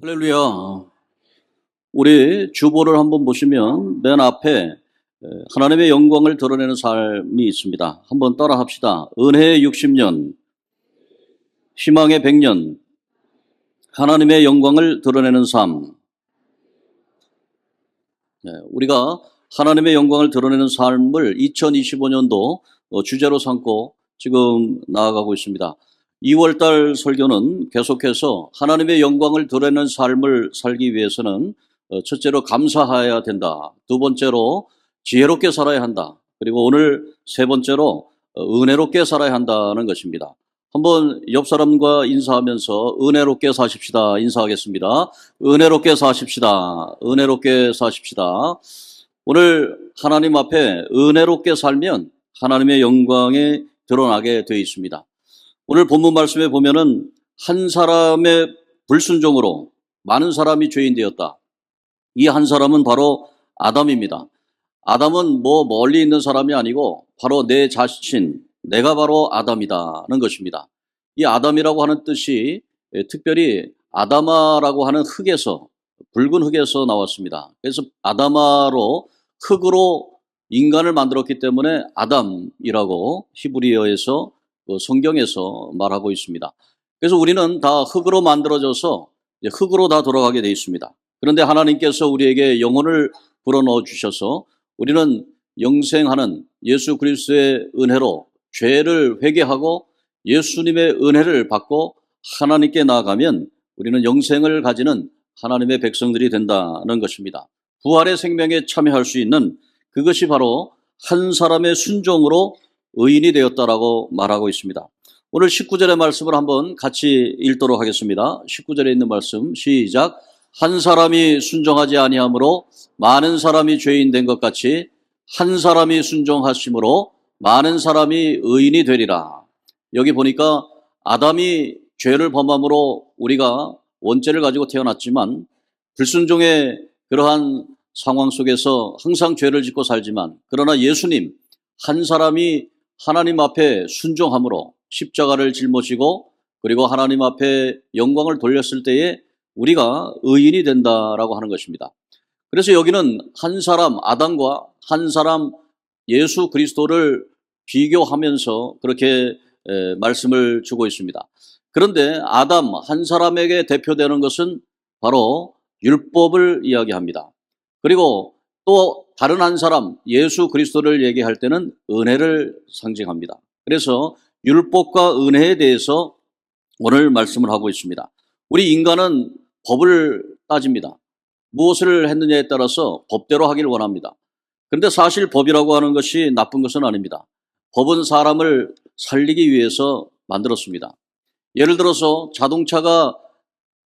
할렐루야. 우리 주보를 한번 보시면 맨 앞에 하나님의 영광을 드러내는 삶이 있습니다. 한번 따라 합시다. 은혜의 60년, 희망의 100년, 하나님의 영광을 드러내는 삶. 우리가 하나님의 영광을 드러내는 삶을 2025년도 주제로 삼고 지금 나아가고 있습니다. 2월달 설교는 계속해서 하나님의 영광을 드러내는 삶을 살기 위해서는 첫째로 감사해야 된다. 두 번째로 지혜롭게 살아야 한다. 그리고 오늘 세 번째로 은혜롭게 살아야 한다는 것입니다. 한번 옆 사람과 인사하면서 은혜롭게 사십시다. 인사하겠습니다. 은혜롭게 사십시다. 은혜롭게 사십시다. 오늘 하나님 앞에 은혜롭게 살면 하나님의 영광이 드러나게 되어 있습니다. 오늘 본문 말씀에 보면은 한 사람의 불순종으로 많은 사람이 죄인 되었다. 이 한 사람은 바로 아담입니다. 아담은 멀리 있는 사람이 아니고 바로 내 자신, 내가 바로 아담이다는 것입니다. 이 아담이라고 하는 뜻이 특별히 아담아라고 하는 흙에서, 붉은 흙에서 나왔습니다. 그래서 아담아로 흙으로 인간을 만들었기 때문에 아담이라고 히브리어에서 성경에서 말하고 있습니다. 그래서 우리는 다 흙으로 만들어져서 흙으로 다 돌아가게 되어 있습니다. 그런데 하나님께서 우리에게 영혼을 불어넣어 주셔서 우리는 영생하는 예수 그리스도의 은혜로 죄를 회개하고 예수님의 은혜를 받고 하나님께 나아가면 우리는 영생을 가지는 하나님의 백성들이 된다는 것입니다. 부활의 생명에 참여할 수 있는 그것이 바로 한 사람의 순종으로 의인이 되었다라고 말하고 있습니다. 오늘 19절의 말씀을 한번 같이 읽도록 하겠습니다. 19절에 있는 말씀 시작. 한 사람이 순종하지 아니함으로 많은 사람이 죄인 된 것 같이 한 사람이 순종하심으로 많은 사람이 의인이 되리라. 여기 보니까 아담이 죄를 범함으로 우리가 원죄를 가지고 태어났지만 불순종의 그러한 상황 속에서 항상 죄를 짓고 살지만 그러나 예수님 한 사람이 하나님 앞에 순종함으로 십자가를 짊어지고 그리고 하나님 앞에 영광을 돌렸을 때에 우리가 의인이 된다라고 하는 것입니다. 그래서 여기는 한 사람 아담과 한 사람 예수 그리스도를 비교하면서 그렇게 말씀을 주고 있습니다. 그런데 아담 한 사람에게 대표되는 것은 바로 율법을 이야기합니다. 그리고 또 다른 한 사람 예수 그리스도를 얘기할 때는 은혜를 상징합니다. 그래서 율법과 은혜에 대해서 오늘 말씀을 하고 있습니다. 우리 인간은 법을 따집니다. 무엇을 했느냐에 따라서 법대로 하길 원합니다. 그런데 사실 법이라고 하는 것이 나쁜 것은 아닙니다. 법은 사람을 살리기 위해서 만들었습니다. 예를 들어서 자동차가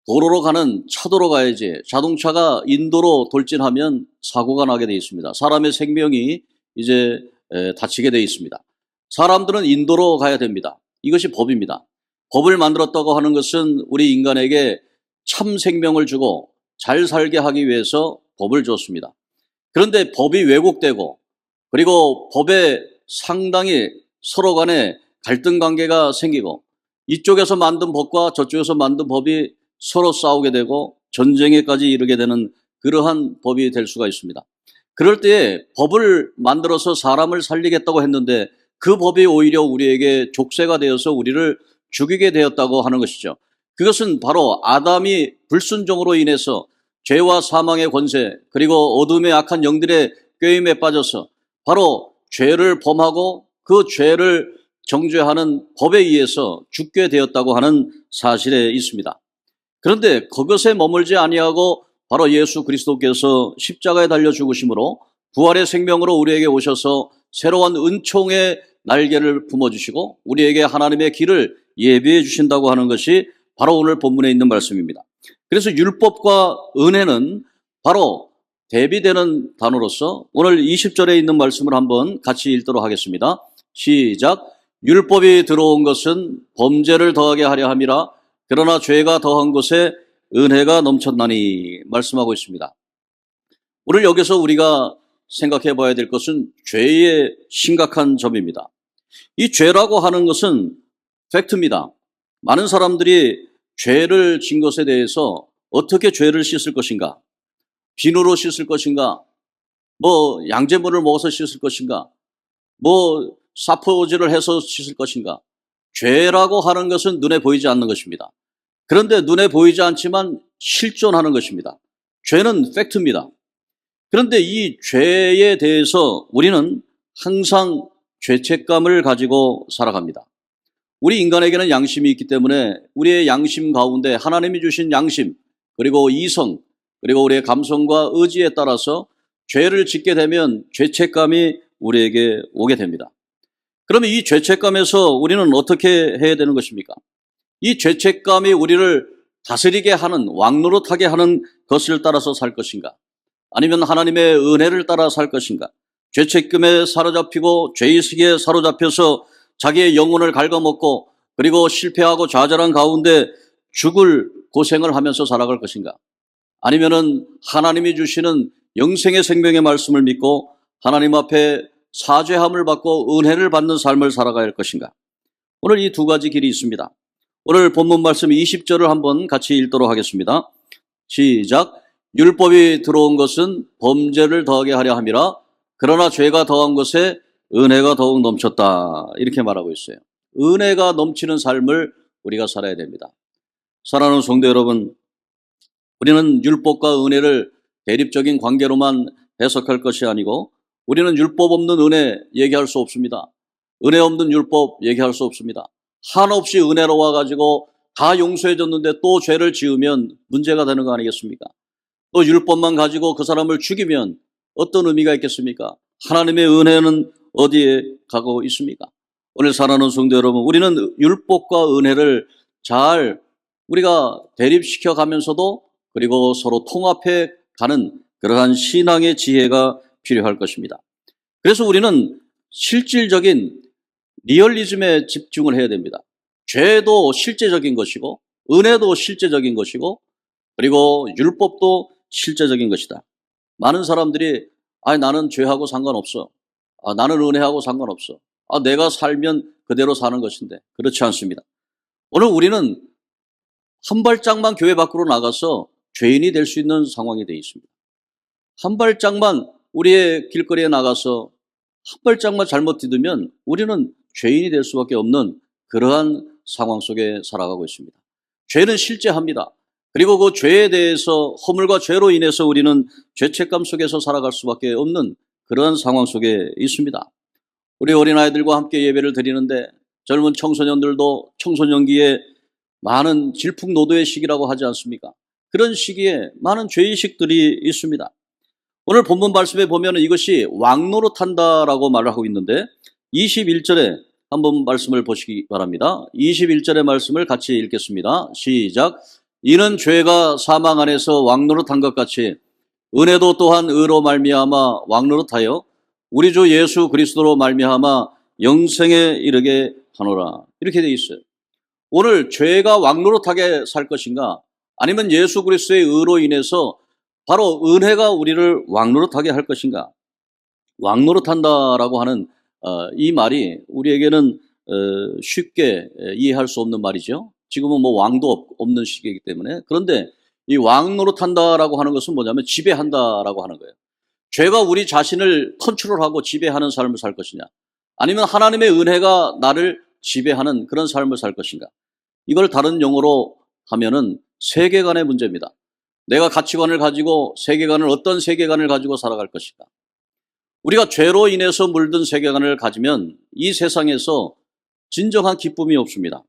도로로 가는 차도로 가야지 자동차가 인도로 돌진하면 사고가 나게 되어 있습니다. 사람의 생명이 이제 다치게 되어 있습니다. 사람들은 인도로 가야 됩니다. 이것이 법입니다. 법을 만들었다고 하는 것은 우리 인간에게 참 생명을 주고 잘 살게 하기 위해서 법을 줬습니다. 그런데 법이 왜곡되고 그리고 법에 상당히 서로 간에 갈등 관계가 생기고 이쪽에서 만든 법과 저쪽에서 만든 법이 서로 싸우게 되고 전쟁에까지 이르게 되는 그러한 법이 될 수가 있습니다. 그럴 때에 법을 만들어서 사람을 살리겠다고 했는데 그 법이 오히려 우리에게 족쇄가 되어서 우리를 죽이게 되었다고 하는 것이죠. 그것은 바로 아담이 불순종으로 인해서 죄와 사망의 권세 그리고 어둠의 악한 영들의 꾀임에 빠져서 바로 죄를 범하고 그 죄를 정죄하는 법에 의해서 죽게 되었다고 하는 사실에 있습니다. 그런데 그것에 머물지 아니하고 바로 예수 그리스도께서 십자가에 달려 죽으심으로 부활의 생명으로 우리에게 오셔서 새로운 은총의 날개를 품어주시고 우리에게 하나님의 길을 예비해 주신다고 하는 것이 바로 오늘 본문에 있는 말씀입니다. 그래서 율법과 은혜는 바로 대비되는 단어로서 오늘 20절에 있는 말씀을 한번 같이 읽도록 하겠습니다. 시작. 율법이 들어온 것은 범죄를 더하게 하려 함이라 그러나 죄가 더한 곳에 은혜가 넘쳤나니 말씀하고 있습니다. 오늘 여기서 우리가 생각해 봐야 될 것은 죄의 심각한 점입니다. 이 죄라고 하는 것은 팩트입니다. 많은 사람들이 죄를 진 것에 대해서 어떻게 죄를 씻을 것인가? 비누로 씻을 것인가? 뭐 양잿물을 먹어서 씻을 것인가? 뭐 사포질을 해서 씻을 것인가? 죄라고 하는 것은 눈에 보이지 않는 것입니다. 그런데 눈에 보이지 않지만 실존하는 것입니다. 죄는 팩트입니다. 그런데 이 죄에 대해서 우리는 항상 죄책감을 가지고 살아갑니다. 우리 인간에게는 양심이 있기 때문에 우리의 양심 가운데 하나님이 주신 양심, 그리고 이성, 그리고 우리의 감성과 의지에 따라서 죄를 짓게 되면 죄책감이 우리에게 오게 됩니다. 그러면 이 죄책감에서 우리는 어떻게 해야 되는 것입니까? 이 죄책감이 우리를 다스리게 하는, 왕노릇하게 하는 것을 따라서 살 것인가? 아니면 하나님의 은혜를 따라 살 것인가? 죄책감에 사로잡히고 죄의식에 사로잡혀서 자기의 영혼을 갉아먹고 그리고 실패하고 좌절한 가운데 죽을 고생을 하면서 살아갈 것인가? 아니면은 하나님이 주시는 영생의 생명의 말씀을 믿고 하나님 앞에 사죄함을 받고 은혜를 받는 삶을 살아가야 할 것인가? 오늘 이 두 가지 길이 있습니다. 오늘 본문 말씀 20절을 한번 같이 읽도록 하겠습니다. 시작. 율법이 들어온 것은 범죄를 더하게 하려 함이라. 그러나 죄가 더한 것에 은혜가 더욱 넘쳤다. 이렇게 말하고 있어요. 은혜가 넘치는 삶을 우리가 살아야 됩니다. 사랑하는 성도 여러분, 우리는 율법과 은혜를 대립적인 관계로만 해석할 것이 아니고 우리는 율법 없는 은혜 얘기할 수 없습니다. 은혜 없는 율법 얘기할 수 없습니다. 한없이 은혜로 와가지고 다 용서해줬는데 또 죄를 지으면 문제가 되는 거 아니겠습니까? 또 율법만 가지고 그 사람을 죽이면 어떤 의미가 있겠습니까? 하나님의 은혜는 어디에 가고 있습니까? 오늘 사랑하는 성도 여러분, 우리는 율법과 은혜를 잘 우리가 대립시켜 가면서도 그리고 서로 통합해 가는 그러한 신앙의 지혜가 필요할 것입니다. 그래서 우리는 실질적인 리얼리즘에 집중을 해야 됩니다. 죄도 실제적인 것이고 은혜도 실제적인 것이고 그리고 율법도 실제적인 것이다. 많은 사람들이 나는 죄하고 상관없어. 나는 은혜하고 상관없어. 내가 살면 그대로 사는 것인데 그렇지 않습니다. 오늘 우리는 한 발짝만 교회 밖으로 나가서 죄인이 될 수 있는 상황이 되어 있습니다. 한 발짝만 우리의 길거리에 나가서 한 발짝만 잘못 디디면 우리는 죄인이 될 수밖에 없는 그러한 상황 속에 살아가고 있습니다. 죄는 실제합니다. 그리고 그 죄에 대해서 허물과 죄로 인해서 우리는 죄책감 속에서 살아갈 수밖에 없는 그러한 상황 속에 있습니다. 우리 어린아이들과 함께 예배를 드리는데 젊은 청소년들도 청소년기에 많은 질풍노도의 시기라고 하지 않습니까? 그런 시기에 많은 죄의식들이 있습니다. 오늘 본문 말씀에 보면 이것이 왕노릇한다라고 말을 하고 있는데 21절에 한번 말씀을 보시기 바랍니다. 21절의 말씀을 같이 읽겠습니다. 시작. 이는 죄가 사망 안에서 왕노릇한 것 같이 은혜도 또한 의로 말미암아 왕노릇하여 우리 주 예수 그리스도로 말미암아 영생에 이르게 하노라. 이렇게 되어 있어요. 오늘 죄가 왕노릇하게 살 것인가 아니면 예수 그리스도의 의로 인해서 바로 은혜가 우리를 왕노릇하게 할 것인가? 왕노릇한다라고 하는 이 말이 우리에게는 쉽게 이해할 수 없는 말이죠. 지금은 뭐 왕도 없는 시기이기 때문에. 그런데 이 왕노릇한다라고 하는 것은 뭐냐면 지배한다라고 하는 거예요. 죄가 우리 자신을 컨트롤하고 지배하는 삶을 살 것이냐 아니면 하나님의 은혜가 나를 지배하는 그런 삶을 살 것인가? 이걸 다른 용어로 하면은 세계관의 문제입니다. 내가 가치관을 가지고 세계관을 어떤 세계관을 가지고 살아갈 것인가? 우리가 죄로 인해서 물든 세계관을 가지면 이 세상에서 진정한 기쁨이 없습니다.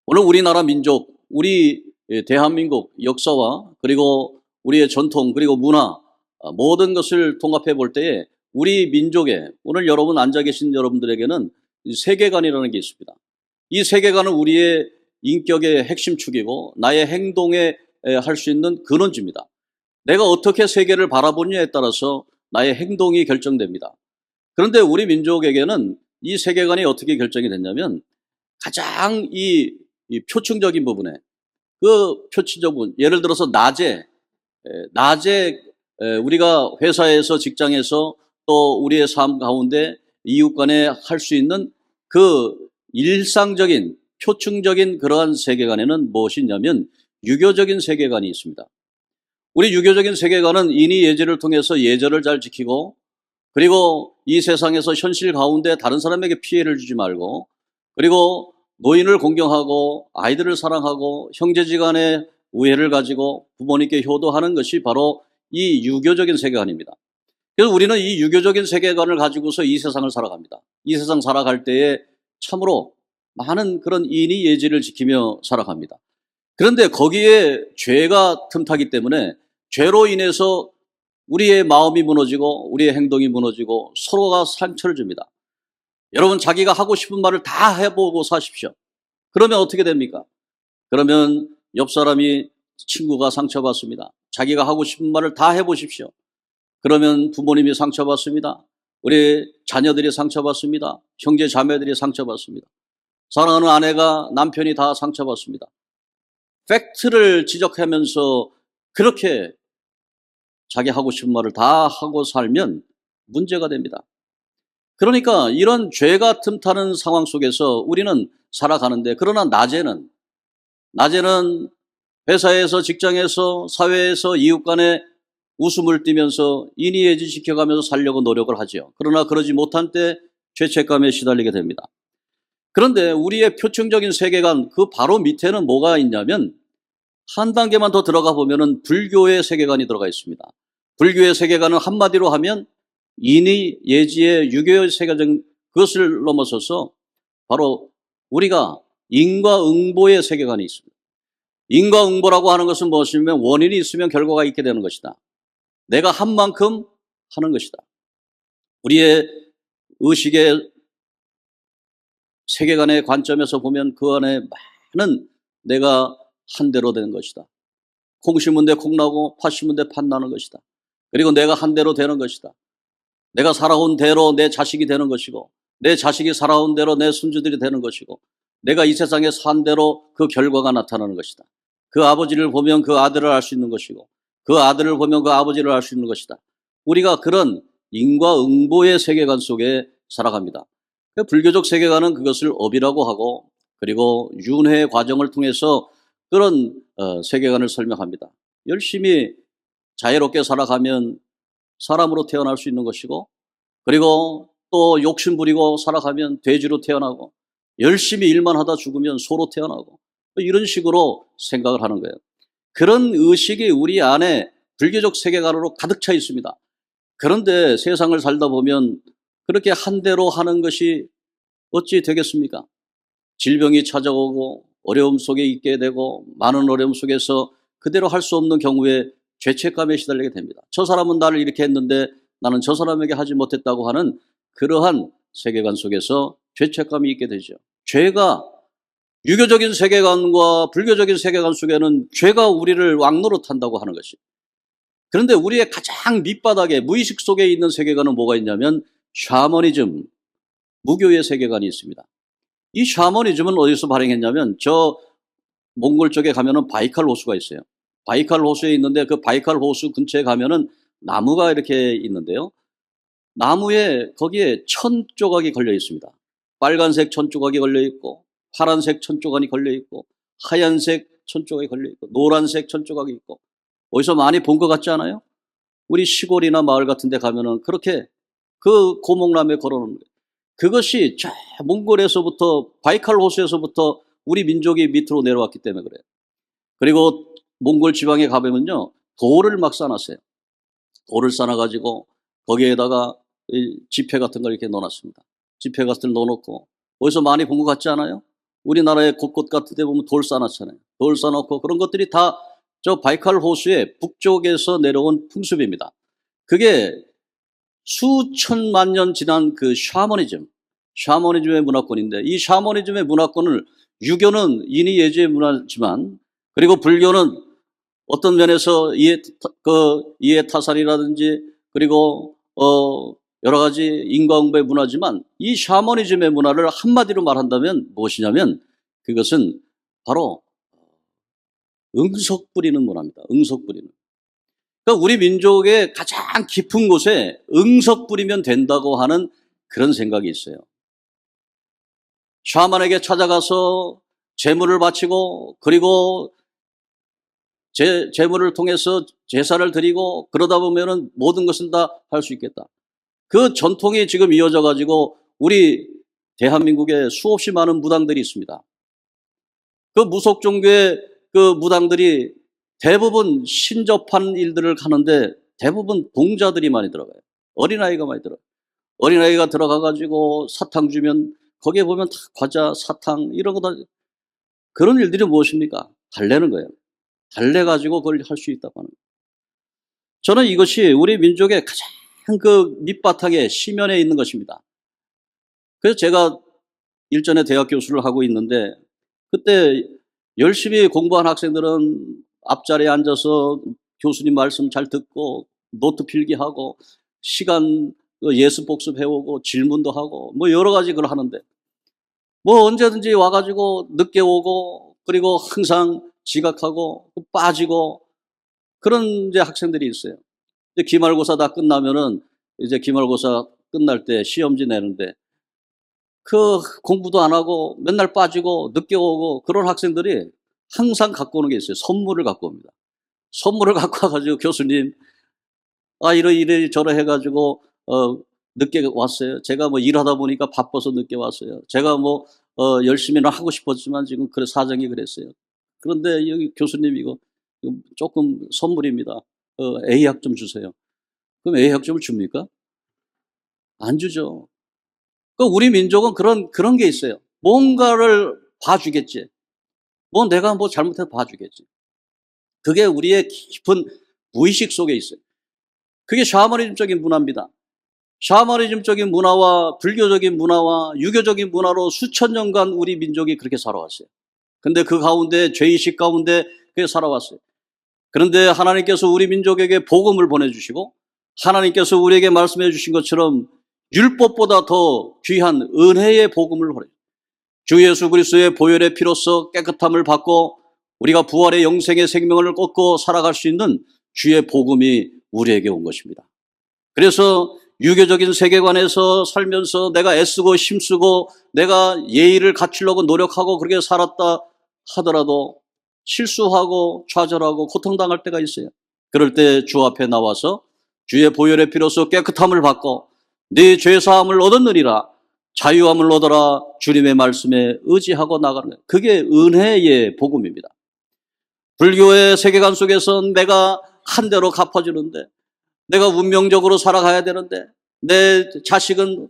오늘 우리나라 민족, 우리 대한민국 역사와 그리고 우리의 전통 그리고 문화 모든 것을 통합해 볼 때에 우리 민족에 오늘 여러분 앉아 계신 여러분들에게는 세계관이라는 게 있습니다. 이 세계관은 우리의 인격의 핵심축이고 나의 행동에 할 수 있는 근원지입니다. 내가 어떻게 세계를 바라보느냐에 따라서 나의 행동이 결정됩니다. 그런데 우리 민족에게는 이 세계관이 어떻게 결정이 됐냐면 가장 이 표층적인 부분에 그 표층적 부분, 예를 들어서 낮에 우리가 회사에서 직장에서 또 우리의 삶 가운데 이웃 간에 할 수 있는 그 일상적인 표층적인 그러한 세계관에는 무엇이 있냐면 유교적인 세계관이 있습니다. 우리 유교적인 세계관은 인이 예제를 통해서 예절을 잘 지키고, 그리고 이 세상에서 현실 가운데 다른 사람에게 피해를 주지 말고, 그리고 노인을 공경하고 아이들을 사랑하고 형제지간의 우애를 가지고 부모님께 효도하는 것이 바로 이 유교적인 세계관입니다. 그래서 우리는 이 유교적인 세계관을 가지고서 이 세상을 살아갑니다. 이 세상 살아갈 때에 참으로 많은 그런 인의 예지를 지키며 살아갑니다. 그런데 거기에 죄가 틈타기 때문에 죄로 인해서 우리의 마음이 무너지고 우리의 행동이 무너지고 서로가 상처를 줍니다. 여러분, 자기가 하고 싶은 말을 다 해보고 사십시오. 그러면 어떻게 됩니까? 그러면 옆 사람이, 친구가 상처받습니다. 자기가 하고 싶은 말을 다 해보십시오. 그러면 부모님이 상처받습니다. 우리 자녀들이 상처받습니다. 형제 자매들이 상처받습니다. 사랑하는 아내가, 남편이 다 상처받습니다. 팩트를 지적하면서 그렇게 자기 하고 싶은 말을 다 하고 살면 문제가 됩니다. 그러니까 이런 죄가 틈타는 상황 속에서 우리는 살아가는데, 그러나 낮에는 회사에서, 직장에서, 사회에서 이웃 간에 웃음을 띠면서 인의예지 지켜가면서 살려고 노력을 하죠. 그러나 그러지 못한 때 죄책감에 시달리게 됩니다. 그런데 우리의 표층적인 세계관, 그 바로 밑에는 뭐가 있냐면, 한 단계만 더 들어가 보면은 불교의 세계관이 들어가 있습니다. 불교의 세계관은 한마디로 하면 인의 예지의 유교의 세계관, 그것을 넘어서서 바로 우리가 인과응보의 세계관이 있습니다. 인과응보라고 하는 것은 무엇이냐면, 원인이 있으면 결과가 있게 되는 것이다. 내가 한 만큼 하는 것이다. 우리의 의식의 세계관의 관점에서 보면 그 안에 많은 내가 한 대로 되는 것이다. 콩 심은 데 콩 나고 팥 심은 데 팥 나는 것이다. 그리고 내가 한 대로 되는 것이다. 내가 살아온 대로 내 자식이 되는 것이고, 내 자식이 살아온 대로 내 손주들이 되는 것이고, 내가 이 세상에 산 대로 그 결과가 나타나는 것이다. 그 아버지를 보면 그 아들을 알 수 있는 것이고, 그 아들을 보면 그 아버지를 알 수 있는 것이다. 우리가 그런 인과응보의 세계관 속에 살아갑니다. 불교적 세계관은 그것을 업이라고 하고, 그리고 윤회의 과정을 통해서 그런 세계관을 설명합니다. 열심히 자유롭게 살아가면 사람으로 태어날 수 있는 것이고, 그리고 또 욕심 부리고 살아가면 돼지로 태어나고, 열심히 일만 하다 죽으면 소로 태어나고, 이런 식으로 생각을 하는 거예요. 그런 의식이 우리 안에 불교적 세계관으로 가득 차 있습니다. 그런데 세상을 살다 보면 그렇게 한 대로 하는 것이 어찌 되겠습니까? 질병이 찾아오고 어려움 속에 있게 되고, 많은 어려움 속에서 그대로 할 수 없는 경우에 죄책감에 시달리게 됩니다. 저 사람은 나를 이렇게 했는데 나는 저 사람에게 하지 못했다고 하는 그러한 세계관 속에서 죄책감이 있게 되죠. 죄가, 유교적인 세계관과 불교적인 세계관 속에는 죄가 우리를 왕노릇한다고 하는 것이. 그런데 우리의 가장 밑바닥에, 무의식 속에 있는 세계관은 뭐가 있냐면 샤머니즘, 무교의 세계관이 있습니다. 이 샤머니즘은 어디서 발행했냐면, 저 몽골 쪽에 가면은 바이칼 호수가 있어요. 바이칼 호수에 있는데, 그 바이칼 호수 근처에 가면은 나무가 이렇게 있는데요. 나무에, 거기에 천 조각이 걸려 있습니다. 빨간색 천 조각이 걸려 있고, 파란색 천 조각이 걸려 있고, 하얀색 천 조각이 걸려 있고, 노란색 천 조각이 있고. 어디서 많이 본 것 같지 않아요? 우리 시골이나 마을 같은 데 가면은 그렇게 그 고목나무에 걸어놓는 거예요. 그것이 저 몽골에서부터, 바이칼 호수에서부터 우리 민족이 밑으로 내려왔기 때문에 그래요. 그리고 몽골 지방에 가보면요, 돌을 막 쌓아놨어요. 돌을 쌓아가지고 거기에다가 지폐 같은 걸 이렇게 넣어놨습니다. 지폐 같은 걸 넣어놓고, 어디서 많이 본 것 같지 않아요? 우리나라의 곳곳 같은 데 보면 돌 쌓아놨잖아요. 돌 쌓아놓고, 그런 것들이 다 저 바이칼 호수의 북쪽에서 내려온 풍습입니다. 그게 수천만 년 지난 그 샤머니즘의 문화권인데, 이 샤머니즘의 문화권을, 유교는 인의예지의 문화지만, 그리고 불교는 어떤 면에서 이해타산이라든지, 그리고 여러 가지 인과응보의 문화지만, 이 샤머니즘의 문화를 한마디로 말한다면 무엇이냐면, 그것은 바로 응석 부리는 문화입니다. 응석 부리는. 그러니까 우리 민족의 가장 깊은 곳에 응석 부리면 된다고 하는 그런 생각이 있어요. 샤먼에게 찾아가서 제물을 바치고, 그리고 재물을 통해서 제사를 드리고 그러다 보면은 모든 것을 다 할 수 있겠다. 그 전통이 지금 이어져 가지고 우리 대한민국에 수없이 많은 무당들이 있습니다. 그 무속 종교의 그 무당들이 대부분 신접한 일들을 하는데 대부분 동자들이 많이 들어가요. 어린아이가 많이 들어가요. 어린아이가 들어가 가지고 사탕 주면 거기에 보면 다 과자, 사탕 이런 거 다 그런 일들이 무엇입니까? 달래는 거예요. 달래 가지고 그걸 할 수 있다고 하는 거예요. 저는 이것이 우리 민족의 가장 그 밑바탕에 심연에 있는 것입니다. 그래서 제가 일전에 대학 교수를 하고 있는데 그때 열심히 공부한 학생들은 앞자리에 앉아서 교수님 말씀 잘 듣고 노트 필기하고 시간 예습 복습해오고 질문도 하고 뭐 여러 가지 그걸 하는데 뭐 언제든지 와가지고 늦게 오고 그리고 항상 지각하고 빠지고 그런 이제 학생들이 있어요. 이제 기말고사 다 끝나면은 이제 기말고사 끝날 때 시험지 내는데 그 공부도 안 하고 맨날 빠지고 늦게 오고 그런 학생들이 항상 갖고 오는 게 있어요. 선물을 갖고 옵니다. 선물을 갖고 와가지고 교수님, 이래 저래 해가지고 늦게 왔어요. 제가 뭐 일하다 보니까 바빠서 늦게 왔어요. 제가 뭐 열심히는 하고 싶었지만 지금 그래 사정이 그랬어요. 그런데 여기 교수님 이거 조금 선물입니다. A학 좀 주세요. 그럼 A학점을 줍니까? 안 주죠. 우리 민족은 그런 게 있어요. 뭔가를 봐주겠지. 뭐 내가 뭐 잘못해서 봐주겠지. 그게 우리의 깊은 무의식 속에 있어요. 그게 샤머니즘적인 문화입니다. 샤머니즘적인 문화와 불교적인 문화와 유교적인 문화로 수천 년간 우리 민족이 그렇게 살아왔어요. 근데 그 가운데 죄의식 가운데 그렇게 살아왔어요. 그런데 하나님께서 우리 민족에게 복음을 보내주시고 하나님께서 우리에게 말씀해 주신 것처럼 율법보다 더 귀한 은혜의 복음을 보내요. 주 예수 그리스도의 보혈의 피로써 깨끗함을 받고 우리가 부활의 영생의 생명을 얻고 살아갈 수 있는 주의 복음이 우리에게 온 것입니다. 그래서 유교적인 세계관에서 살면서 내가 애쓰고 힘쓰고 내가 예의를 갖추려고 노력하고 그렇게 살았다 하더라도 실수하고 좌절하고 고통당할 때가 있어요. 그럴 때 주 앞에 나와서 주의 보혈의 피로써 깨끗함을 받고 네 죄사함을 얻었느니라 자유함을 얻어라 주님의 말씀에 의지하고 나가는 거예요. 그게 은혜의 복음입니다. 불교의 세계관 속에서는 내가 한 대로 갚아주는데 내가 운명적으로 살아가야 되는데 내 자식은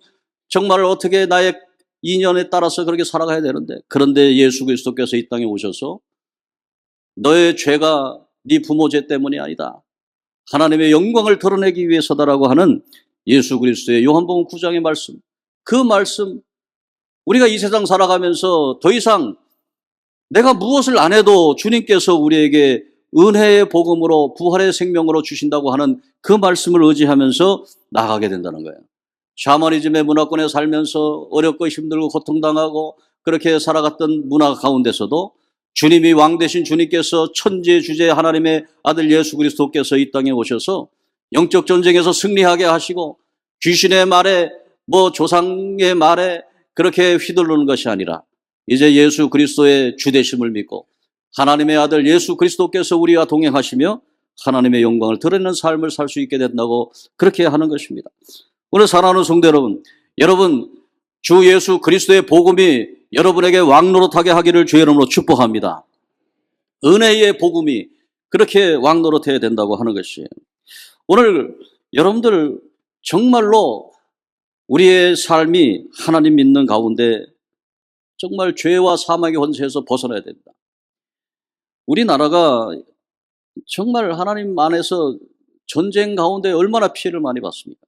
정말 어떻게 나의 인연에 따라서 그렇게 살아가야 되는데 그런데 예수 그리스도께서 이 땅에 오셔서 너의 죄가 네 부모 죄 때문이 아니다. 하나님의 영광을 드러내기 위해서다라고 하는 예수 그리스도의 요한복음 9장의 말씀. 그 말씀 우리가 이 세상 살아가면서 더 이상 내가 무엇을 안 해도 주님께서 우리에게 은혜의 복음으로 부활의 생명으로 주신다고 하는 그 말씀을 의지하면서 나가게 된다는 거예요. 샤머니즘의 문화권에 살면서 어렵고 힘들고 고통당하고 그렇게 살아갔던 문화 가운데서도 주님이 왕 되신 주님께서 천지의 주제 하나님의 아들 예수 그리스도께서 이 땅에 오셔서 영적 전쟁에서 승리하게 하시고 귀신의 말에 뭐 조상의 말에 그렇게 휘둘르는 것이 아니라 이제 예수 그리스도의 주되심을 믿고 하나님의 아들 예수 그리스도께서 우리와 동행하시며 하나님의 영광을 드러내는 삶을 살 수 있게 된다고 그렇게 하는 것입니다. 오늘 사랑하는 성도 여러분 주 예수 그리스도의 복음이 여러분에게 왕노릇하게 하기를 주의 이름으로 축복합니다. 은혜의 복음이 그렇게 왕노릇해야 된다고 하는 것이에요. 오늘 여러분들 정말로 우리의 삶이 하나님 믿는 가운데 정말 죄와 사망의 권세에서 벗어나야 됩니다. 우리나라가 정말 하나님 안에서 전쟁 가운데 얼마나 피해를 많이 받습니까?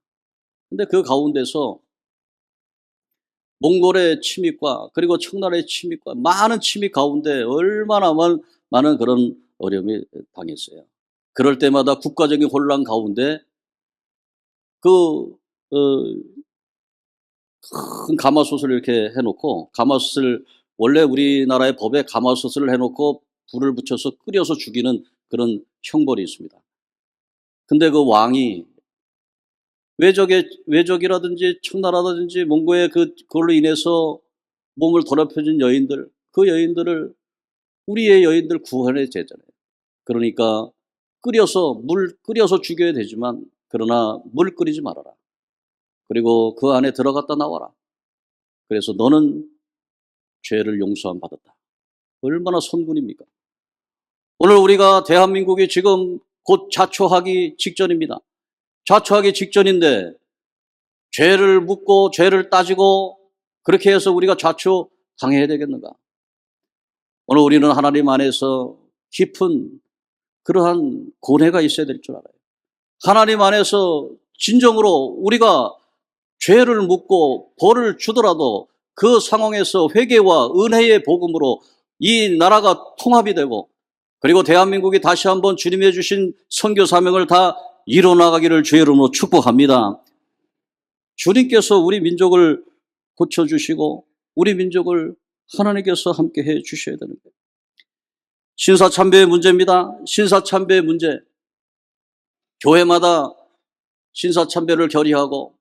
근데 그 가운데서 몽골의 침입과 그리고 청나라의 침입과 많은 침입 가운데 얼마나 많은 그런 어려움이 당했어요. 그럴 때마다 국가적인 혼란 가운데 큰 가마솥을 이렇게 해놓고 가마솥을 원래 우리나라의 법에 가마솥을 해놓고 불을 붙여서 끓여서 죽이는 그런 형벌이 있습니다. 근데 그 왕이 외적이라든지 청나라라든지 몽고의 그걸로 인해서 몸을 더럽혀진 여인들, 그 여인들을 우리의 여인들 구원해 제잖아요. 그러니까 물 끓여서 죽여야 되지만 그러나 물 끓이지 말아라. 그리고 그 안에 들어갔다 나와라. 그래서 너는 죄를 용서함 받았다. 얼마나 선군입니까? 오늘 우리가 대한민국이 지금 곧 자초하기 직전입니다. 자초하기 직전인데 죄를 묻고 죄를 따지고 그렇게 해서 우리가 자초당해야 되겠는가? 오늘 우리는 하나님 안에서 깊은 그러한 고뇌가 있어야 될 줄 알아요. 하나님 안에서 진정으로 우리가 죄를 묻고 벌을 주더라도 그 상황에서 회개와 은혜의 복음으로 이 나라가 통합이 되고 그리고 대한민국이 다시 한번 주님이 주신 선교 사명을 다 이뤄나가기를 주의 이름으로 축복합니다. 주님께서 우리 민족을 고쳐주시고 우리 민족을 하나님께서 함께 해 주셔야 되는 거예요. 신사참배의 문제입니다. 신사참배의 문제. 교회마다 신사참배를 결의하고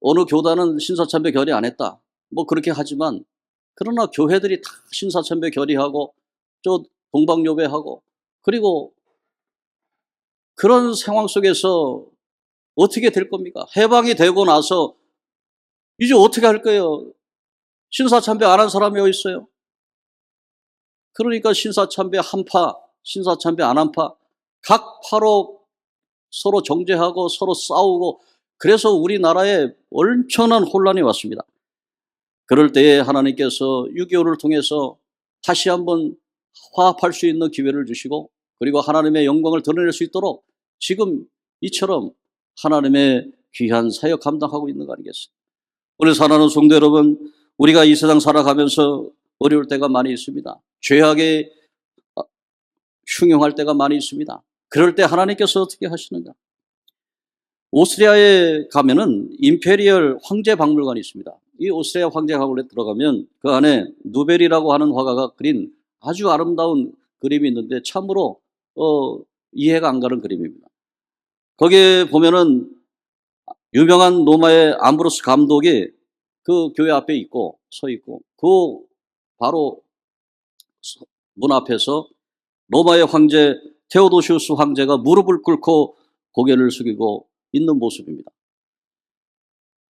어느 교단은 신사참배 결의 안 했다. 그렇게 하지만 그러나 교회들이 다 신사참배 결의하고 동방요배하고 그리고 그런 상황 속에서 어떻게 될 겁니까? 해방이 되고 나서 이제 어떻게 할 거예요? 신사참배 안 한 사람이 어디 있어요? 그러니까 신사참배 한 파, 신사참배 안 한 파, 각 파로 서로 정죄하고 서로 싸우고 그래서 우리나라에 엄청난 혼란이 왔습니다. 그럴 때에 하나님께서 6.25를 통해서 다시 한번 화합할 수 있는 기회를 주시고 그리고 하나님의 영광을 드러낼 수 있도록 지금 이처럼 하나님의 귀한 사역 감당하고 있는 거 아니겠어요? 오늘 사랑하는 성도 여러분, 우리가 이 세상 살아가면서 어려울 때가 많이 있습니다. 죄악에 흉용할 때가 많이 있습니다. 그럴 때 하나님께서 어떻게 하시는가? 오스트리아에 가면은 임페리얼 황제 박물관이 있습니다. 이 오스트리아 황제 박물관에 들어가면 그 안에 누벨이라고 하는 화가가 그린 아주 아름다운 그림이 있는데 참으로 이해가 안 가는 그림입니다. 거기에 보면은 유명한 로마의 암브로스 감독이 그 교회 앞에 서 있고 그 바로 문 앞에서 로마의 황제 테오도시우스 황제가 무릎을 꿇고 고개를 숙이고 있는 모습입니다.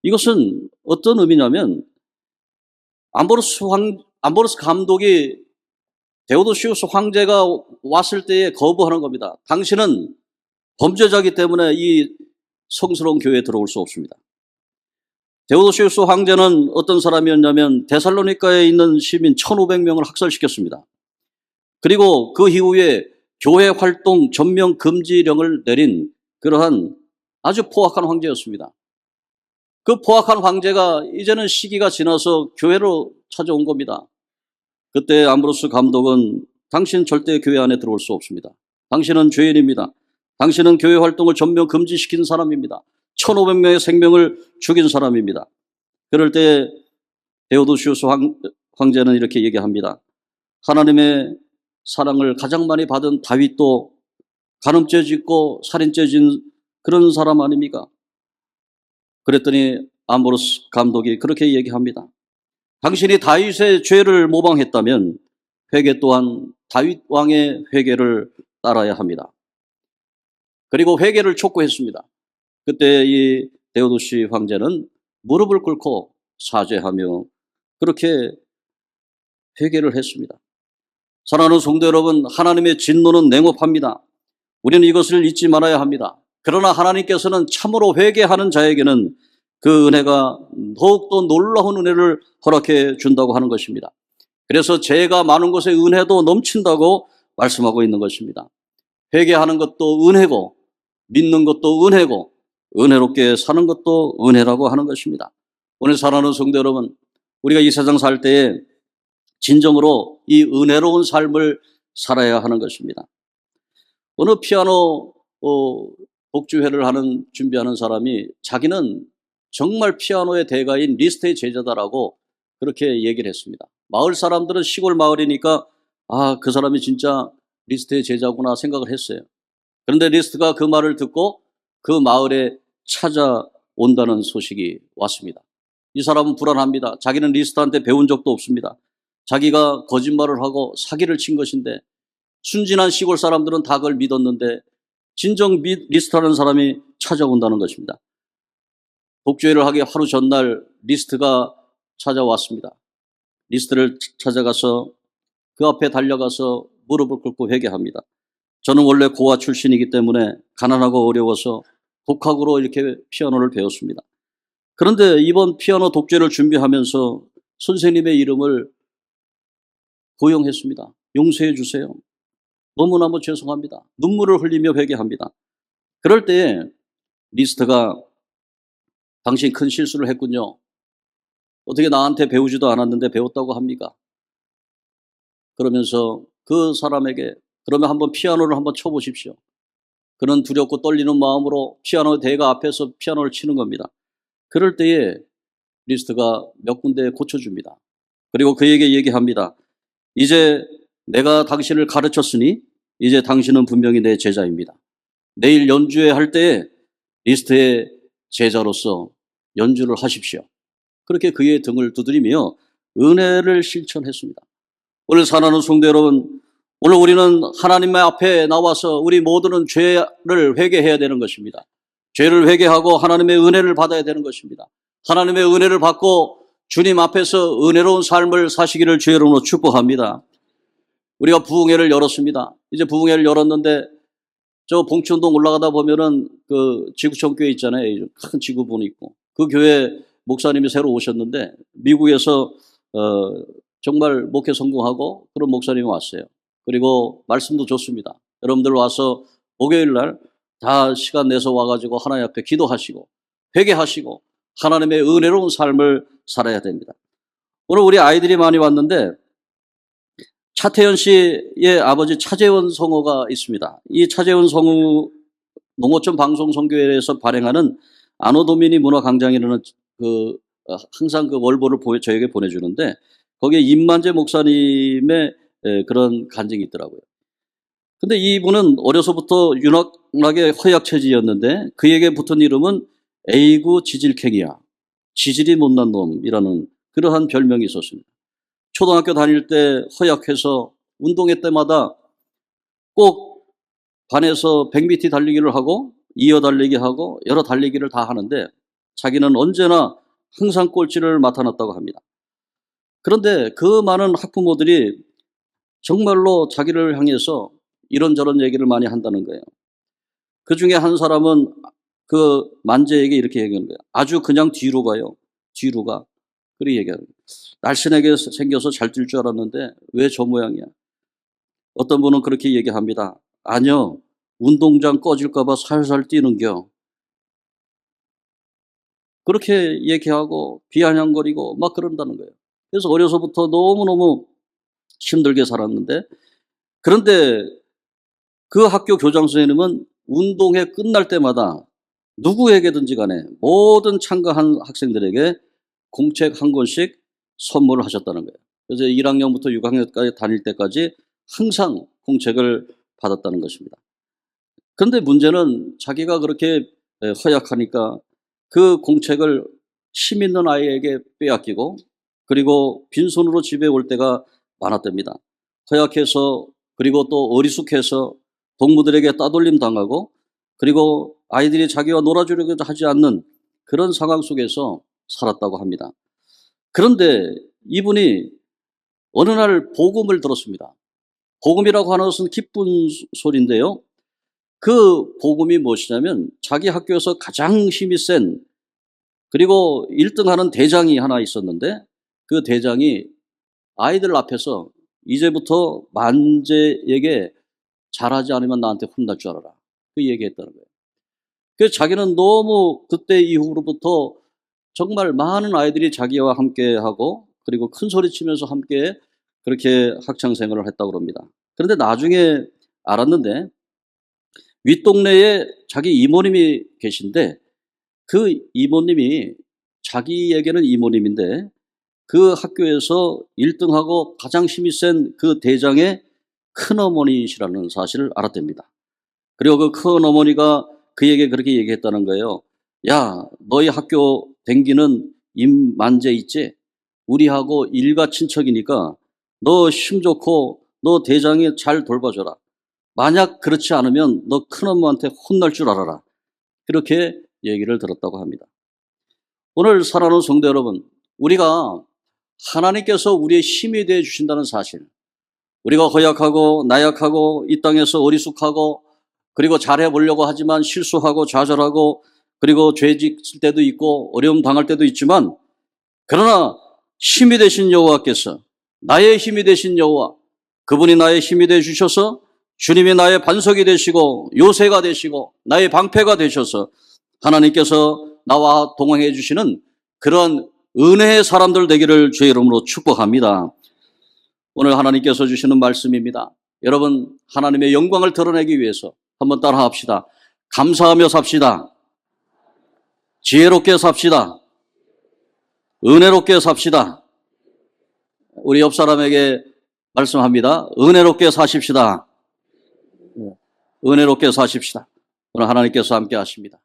이것은 어떤 의미냐면 암브로스 감독이 테오도시우스 황제가 왔을 때에 거부하는 겁니다. 당신은 범죄자이기 때문에 이 성스러운 교회에 들어올 수 없습니다. 데오도시우스 황제는 어떤 사람이었냐면 데살로니가에 있는 시민 1,500명을 학살시켰습니다. 그리고 그 이후에 교회 활동 전면 금지령을 내린 그러한 아주 포악한 황제였습니다. 그 포악한 황제가 이제는 시기가 지나서 교회로 찾아온 겁니다. 그때 암브로스 감독은 당신 절대 교회 안에 들어올 수 없습니다. 당신은 죄인입니다. 당신은 교회 활동을 전면 금지시킨 사람입니다. 1,500명의 생명을 죽인 사람입니다. 그럴 때 데오도시우스 황제는 이렇게 얘기합니다. 하나님의 사랑을 가장 많이 받은 다윗도 간음죄 짓고 살인죄 진 그런 사람 아닙니까? 그랬더니 암브로스 감독이 그렇게 얘기합니다. 당신이 다윗의 죄를 모방했다면 회개 또한 다윗 왕의 회개를 따라야 합니다. 그리고 회개를 촉구했습니다. 그때 이 데오도시 황제는 무릎을 꿇고 사죄하며 그렇게 회개를 했습니다. 사랑하는 성도 여러분, 하나님의 진노는 냉혹합니다. 우리는 이것을 잊지 말아야 합니다. 그러나 하나님께서는 참으로 회개하는 자에게는 그 은혜가 더욱더 놀라운 은혜를 허락해 준다고 하는 것입니다. 그래서 죄가 많은 곳에 은혜도 넘친다고 말씀하고 있는 것입니다. 회개하는 것도 은혜고 믿는 것도 은혜고 은혜롭게 사는 것도 은혜라고 하는 것입니다. 오늘 사랑하는 성도 여러분, 우리가 이 세상 살 때에 진정으로 이 은혜로운 삶을 살아야 하는 것입니다. 어느 피아노 복주회를 준비하는 사람이 자기는 정말 피아노의 대가인 리스트의 제자다라고 그렇게 얘기를 했습니다. 마을 사람들은 시골 마을이니까 그 사람이 진짜 리스트의 제자구나 생각을 했어요. 그런데 리스트가 그 말을 듣고 그 마을에 찾아온다는 소식이 왔습니다. 이 사람은 불안합니다. 자기는 리스트한테 배운 적도 없습니다. 자기가 거짓말을 하고 사기를 친 것인데 순진한 시골 사람들은 다 그걸 믿었는데 진정 리스트라는 사람이 찾아온다는 것입니다. 독주회를 하기 하루 전날 리스트가 찾아왔습니다. 리스트를 찾아가서 그 앞에 달려가서 무릎을 꿇고 회개합니다. 저는 원래 고아 출신이기 때문에 가난하고 어려워서 독학으로 이렇게 피아노를 배웠습니다. 그런데 이번 피아노 독주회를 준비하면서 선생님의 이름을 고용했습니다. 용서해 주세요. 너무너무 죄송합니다. 눈물을 흘리며 회개합니다. 그럴 때에 리스트가 당신 큰 실수를 했군요. 어떻게 나한테 배우지도 않았는데 배웠다고 합니까? 그러면서 그 사람에게 그러면 한번 피아노를 한번 쳐보십시오. 그는 두렵고 떨리는 마음으로 피아노 대가 앞에서 피아노를 치는 겁니다. 그럴 때에 리스트가 몇 군데 고쳐줍니다. 그리고 그에게 얘기합니다. 이제 내가 당신을 가르쳤으니 이제 당신은 분명히 내 제자입니다. 내일 연주회 할 때에 리스트의 제자로서 연주를 하십시오. 그렇게 그의 등을 두드리며 은혜를 실천했습니다. 오늘 사랑하는 성도 여러분, 오늘 우리는 하나님의 앞에 나와서 우리 모두는 죄를 회개해야 되는 것입니다. 죄를 회개하고 하나님의 은혜를 받아야 되는 것입니다. 하나님의 은혜를 받고 주님 앞에서 은혜로운 삶을 사시기를 주의 이름으로 축복합니다. 우리가 부흥회를 열었습니다. 이제 부흥회를 열었는데 저 봉천동 올라가다 보면은 그 지구촌 교회 있잖아요. 큰 지구본이 있고 그 교회 목사님이 새로 오셨는데 미국에서 정말 목회 성공하고 그런 목사님이 왔어요. 그리고 말씀도 좋습니다. 여러분들 와서 목요일 날 다 시간 내서 와가지고 하나님 앞에 기도하시고 회개하시고 하나님의 은혜로운 삶을 살아야 됩니다. 오늘 우리 아이들이 많이 왔는데 차태현 씨의 아버지 차재원 성우가 있습니다. 이 차재원 성우 농어촌 방송 선교회에서 발행하는 아노도미니 문화 강장이라는 항상 그 월보를 저에게 보내주는데 거기에 임만재 목사님의 그런 간증이 있더라고요. 근데 이분은 어려서부터 유난하게 허약체질이었는데 그에게 붙은 이름은 에이구 지질캥이야. 지질이 못난 놈이라는 그러한 별명이 있었습니다. 초등학교 다닐 때 허약해서 운동회 때마다 꼭 반에서 100m 달리기를 하고 이어 달리기 하고 여러 달리기를 다 하는데 자기는 언제나 항상 꼴찌를 맡아놨다고 합니다. 그런데 그 많은 학부모들이 정말로 자기를 향해서 이런저런 얘기를 많이 한다는 거예요. 그 중에 한 사람은 그 만재에게 이렇게 얘기하는 거예요. 아주 그냥 뒤로 가요. 뒤로 가. 그렇게 얘기하는 거예요. 날씬하게 생겨서 잘 뛸 줄 알았는데 왜 저 모양이야? 어떤 분은 그렇게 얘기합니다. 아니요. 운동장 꺼질까 봐 살살 뛰는겨. 그렇게 얘기하고 비아냥거리고 막 그런다는 거예요. 그래서 어려서부터 너무너무 힘들게 살았는데 그런데 그 학교 교장 선생님은 운동회 끝날 때마다 누구에게든지 간에 모든 참가한 학생들에게 공책 한 권씩 선물을 하셨다는 거예요. 그래서 1학년부터 6학년까지 다닐 때까지 항상 공책을 받았다는 것입니다. 그런데 문제는 자기가 그렇게 허약하니까 그 공책을 힘 있는 아이에게 빼앗기고 그리고 빈손으로 집에 올 때가 많았답니다. 허약해서 그리고 또 어리숙해서 동무들에게 따돌림 당하고 그리고 아이들이 자기와 놀아주려고 하지 않는 그런 상황 속에서 살았다고 합니다. 그런데 이분이 어느 날 복음을 들었습니다. 복음이라고 하는 것은 기쁜 소리인데요. 그 복음이 무엇이냐면 자기 학교에서 가장 힘이 센 그리고 1등하는 대장이 하나 있었는데 그 대장이 아이들 앞에서 이제부터 만재에게 잘하지 않으면 나한테 혼날 줄 알아라. 그 얘기했다는 거예요. 그래서 자기는 너무 그때 이후로부터 정말 많은 아이들이 자기와 함께하고 그리고 큰 소리 치면서 함께 그렇게 학창생활을 했다고 합니다. 그런데 나중에 알았는데 윗동네에 자기 이모님이 계신데 그 이모님이 자기에게는 이모님인데 그 학교에서 1등하고 가장 힘이 센 그 대장의 큰어머니시라는 사실을 알았답니다. 그리고 그 큰어머니가 그에게 그렇게 얘기했다는 거예요. 야, 너희 학교 댕기는 임만재 있지? 우리하고 일가 친척이니까 너 힘 좋고 너 대장이 잘 돌봐줘라. 만약 그렇지 않으면 너 큰엄마한테 혼날 줄 알아라. 그렇게 얘기를 들었다고 합니다. 오늘 사랑하는 성도 여러분, 우리가 하나님께서 우리의 힘이 되어 주신다는 사실, 우리가 허약하고 나약하고 이 땅에서 어리숙하고 그리고 잘해보려고 하지만 실수하고 좌절하고 그리고 죄 짓을 때도 있고 어려움 당할 때도 있지만, 그러나 힘이 되신 여호와께서, 나의 힘이 되신 여호와, 그분이 나의 힘이 되어 주셔서 주님이 나의 반석이 되시고 요새가 되시고 나의 방패가 되셔서 하나님께서 나와 동행해 주시는 그런 은혜의 사람들 되기를 주의 이름으로 축복합니다. 오늘 하나님께서 주시는 말씀입니다. 여러분, 하나님의 영광을 드러내기 위해서 한번 따라 합시다. 감사하며 삽시다. 지혜롭게 삽시다. 은혜롭게 삽시다. 우리 옆 사람에게 말씀합니다. 은혜롭게 사십시다. 은혜롭게 사십시다. 오늘 하나님께서 함께 하십니다.